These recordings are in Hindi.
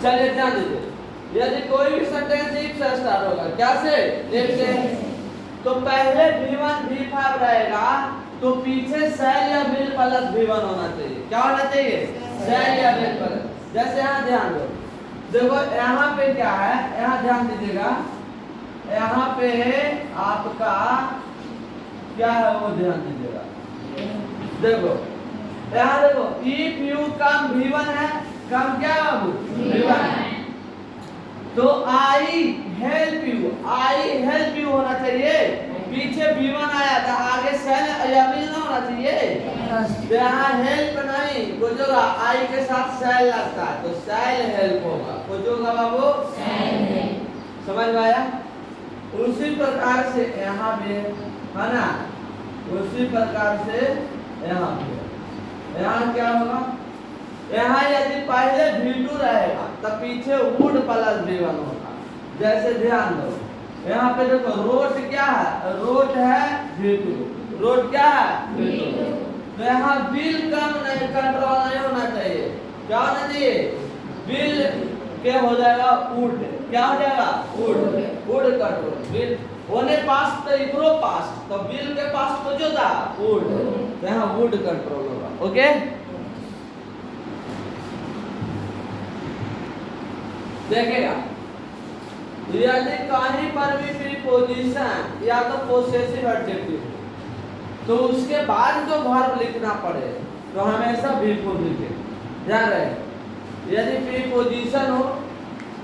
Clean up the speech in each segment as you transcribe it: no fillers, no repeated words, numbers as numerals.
चलिए ध्यान दीजिए, यदि कोई भी सेंटेंस इफ से स्टार्ट होगा, क्या से? इफ से, तो पहले V1 V5 रहेगा, तो पीछे सेल या विल प्लस V1 होना चाहिए। क्या होना चाहिए? सेल या विल प्लस। जैसे यहाँ ध्यान दो, देखो यहाँ पे क्या है, यहाँ ध्यान दीजिएगा, यहाँ पे आपका क्या है वो ध्यान दीजिएगा। देखो यहाँ देखो, इफ यू कम V1 है, कम क्या है बाबू? V1। तो आई हेल्प यू होना चाहिए, पीछे V1 आया था, आगे सेल या विल ना होना चाहिए। तो यहाँ हेल्प नहीं, कुछ होगा आई के साथ सेल लगता है, तो सेल हेल्प होगा। कुछ होगा बाबू? समझ में आया? उसी प्रकार से यहाँ भी है ना, उसी प्रकार से यहाँ भी, यहाँ क्या होगा, यहाँ यदि पहले V2 रहेगा तब पीछे वुड प्लस V1 होगा। जैसे ध्यान दो, यहाँ पे देखो रोड क्या है, रोड है V2, रोड क्या है V2। तो यहाँ बिल कम नहीं, कंट्रोल नहीं होना चाहिए। क्या होना चाहिए? बिल क्या हो जाएगा? वुड। क्या हो जाएगा? वुड। वुड कंट्रोल, बिल होने पास तो इधरो पास, तो बिल के पास तो जो था वुड, तो यहाँ वुड कंट्रोल होगा। ओके, देखेगा यदि कहीं पर भी प्रीपोजिशन या तो पोसेसिव एडजेक्टिव हो, तो उसके बाद जो वर्ब लिखना पड़े तो हमेशा बिल्कुल लिखे। ध्यान रहे, यदि प्रीपोजिशन हो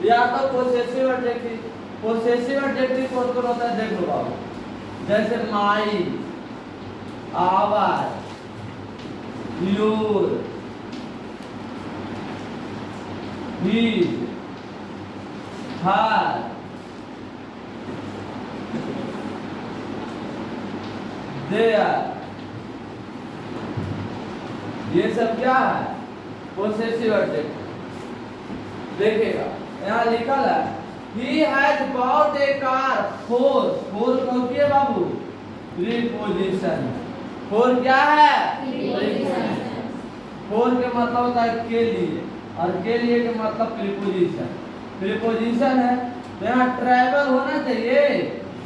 या तो पोसेसिव एडजेक्टिव कौन होता है देख लो बाबू, जैसे my, our, your, he, her, their, ये सब क्या है? Possessive adjective. देखिएगा यहाँ लिखा है he has bought a car, फोर कौन की है बाबू? प्रीपोजिशन। फोर क्या है? फोर के मतलब होता है के लिए, और के लिए के मतलब प्रीपोजिशन। प्रीपोजिशन है तो यहाँ ट्रैवल होना चाहिए?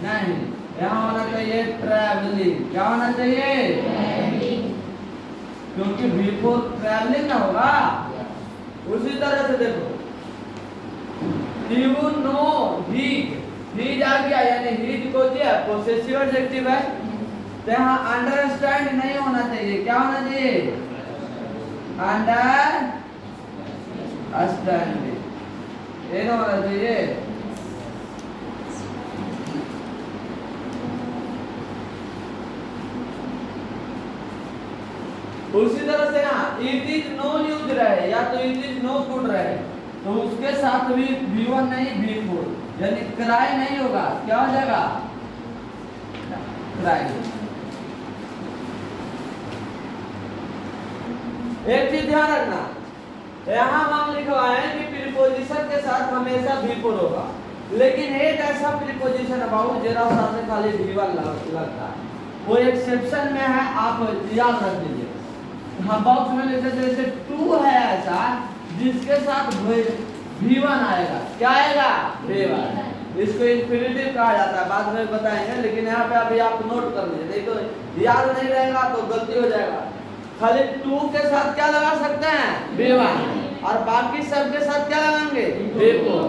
नहीं, यहाँ होना चाहिए ट्रैवलिंग। क्या होना चाहिए? क्योंकि बिफोर ट्रैवलिंग ना होगा। उसी तरह से देखो, you know he आ गया, यानी he को दिया पोसेसिव एडजेक्टिव है, तो यहाँ अंडरस्टैंड नहीं होना चाहिए। क्या होना चाहिए? अंडरस्टैंडिंग, ये ना होना चाहिए। उसी तरह से यहाँ इट इज नो यूज रहे या तो इट इज नो गुड रहे, तो उसके साथ भी V1 नहीं V4, यानी क्राई नहीं होगा। क्या हो जाएगा? क्राई। एक चीज ध्यान रखना, यहाँ हम लिखवाए कि प्रीपोजिशन के साथ हमेशा V4 होगा, लेकिन एक ऐसा प्रीपोजिशन है बाबू जरा साथ खाली V1 लगता है, वो एक्सेप्शन में है, आप याद रख दीजिए। हम बॉक्स में लिखते जैसे टू है ऐसा जिसके साथ V1 आएगा। क्या आएगा? V1। इसको इंफिनिटिव कहा जाता है, बाद में बताएंगे, लेकिन यहाँ पे अभी आप नोट कर लीजिए, नहीं तो याद नहीं रहेगा तो गलती हो जाएगा। खाली टू के साथ क्या लगा सकते हैं? V1, और बाकी सब के साथ क्या लगाएंगे? V4।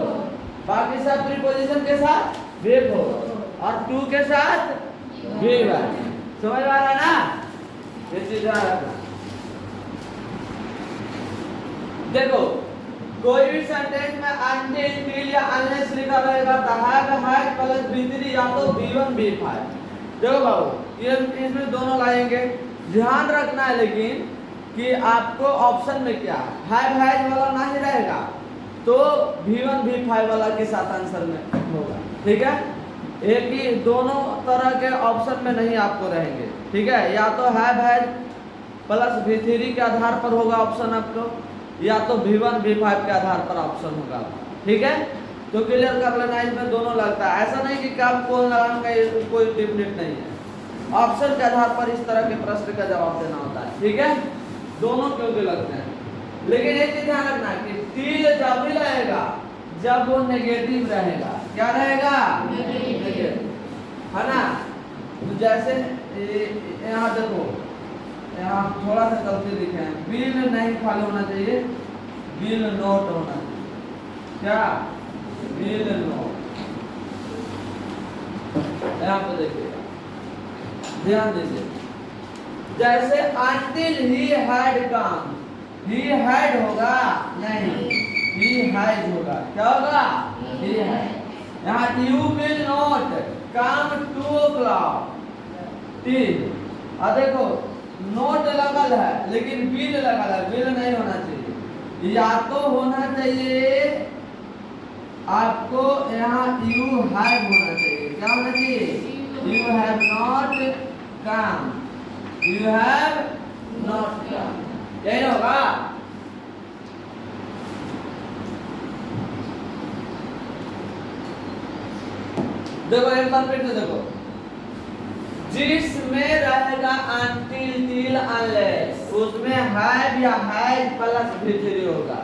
बाकी सब प्रीपोजिशन के साथ V4 और टू के साथ V1। समझ आ रहा है ना? ये चीज ध्यान रखना। देखो कोई भी सेंटेंस में अनटिल, टिल या अनलेस लिखा रहेगा तो हैव प्लस V3 या तो V1 V5। देखो बाबू ये इसमें दोनों लाएंगे, ध्यान रखना है लेकिन कि आपको ऑप्शन में क्या हैव हैज वाला नहीं रहेगा, तो V1 V5 वाला के साथ आंसर में होगा। ठीक है, एक ही दोनों तरह के ऑप्शन में नहीं आपको रहेंगे। ठीक है, या तो हैव हैज प्लस V3 के आधार पर होगा ऑप्शन आपको, या तो V1 V5 के आधार पर ऑप्शन होगा। ठीक है, तो क्लियर कर लेना, इसमें दोनों लगता है। ऐसा नहीं कि आप कौन लगाऊंगा, कोई डिफिनेट नहीं है, ऑप्शन के आधार पर इस तरह के प्रश्न का जवाब देना होता है। ठीक है, दोनों क्योंकि लगते हैं, लेकिन एक चीज ध्यान रखना कि टिल जब भी लगेगा जब वो नेगेटिव रहेगा। क्या रहेगा? नेगेटिव, है ना। तो जैसे यहाँ देखो, यहाँ थोड़ा सा गलती लिखे हैं, बिल नहीं खाली होना चाहिए, बिल नोट होना चाहिए। क्या? Bill note. यहाँ पे देखिएगा, ध्यान दीजिए, जैसे until he had come, he had होगा नहीं, he has होगा। क्या होगा? he had। यहाँ you will not come 2 o'clock till, और देखो नोट लगल है लेकिन बिल लगल है, बिल नहीं होना चाहिए। या तो होना चाहिए आपको यहाँ you have होना चाहिए। क्या होना चाहिए? you have not come, you have not come, यही होगा। देखो एक बार फिर से देखो, जिसमें रहेगा until till unless, उसमें have या has प्लस V3 होगा,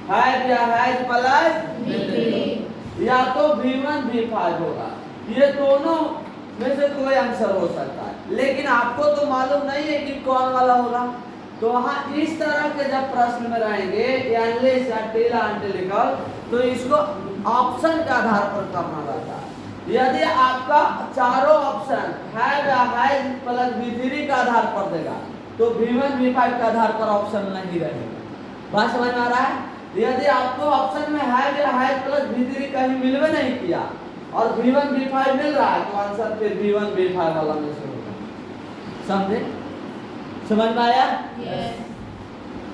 have या has प्लस V3, या तो V1 V5 होगा। ये दोनों में से कोई आंसर हो सकता है, लेकिन आपको तो मालूम नहीं है कि कौन वाला होगा। तो वहाँ इस तरह के जब प्रश्न में रहेंगे unless या till until लिखल, तो इसको ऑप्शन के आधार पर करना रहता है। यदि आपका चारों ऑप्शन है या है प्लस V3 का आधार पर देगा, तो V1 V5 के आधार पर ऑप्शन नहीं रहेगा। बात समझ में आ रहा है? यदि आपको ऑप्शन में है या है प्लस V3 कहीं मिलवे नहीं किया और V1 V5 मिल रहा है, तो आंसर फिर V1 V5 वाला में से होगा। समझे? समझ में आया?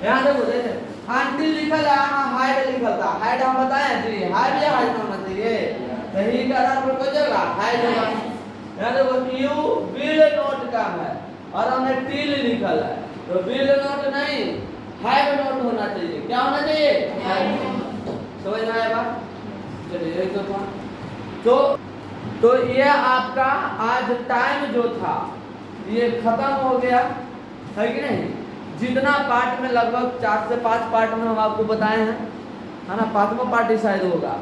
यहाँ देखो, जैसे until लिखा है, यहाँ had लिखा था, had हम बताए जी, had या had होना चाहिए, सही का आधार पर कोई जगह had होगा। यहाँ देखो you will not come है और हमने till लिखा है, तो will not नहीं, have not होना चाहिए। क्या होना चाहिए? समझ में आया बात? चलिए एक तो ये आपका आज टाइम जो था ये खत्म हो गया है कि नहीं। जितना पार्ट में लगभग 4 से 5 पार्ट में हम आपको बताए हैं, है ना, 5वां पार्ट ही शायद होगा,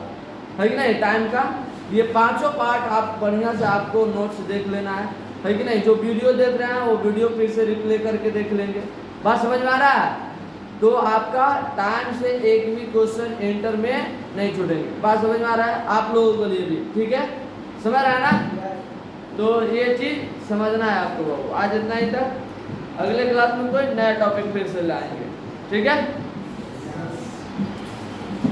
है कि नहीं, टाइम का। ये 5 पार्ट आप बढ़िया से आपको नोट्स देख लेना है कि नहीं। जो वीडियो देख रहे हैं वो वीडियो फिर से रिप्ले करके देख लेंगे। बात समझ में आ रहा है? तो आपका टाइम से एक भी क्वेश्चन एंटर में नहीं छूटेंगे। बात समझ में आ रहा है आप लोगों के लिए भी? ठीक है, समझ रहा है ना? तो ये चीज समझना है आपको। आज इतना ही तक, अगले क्लास में कोई नया टॉपिक फिर से लाएंगे। ठीक है।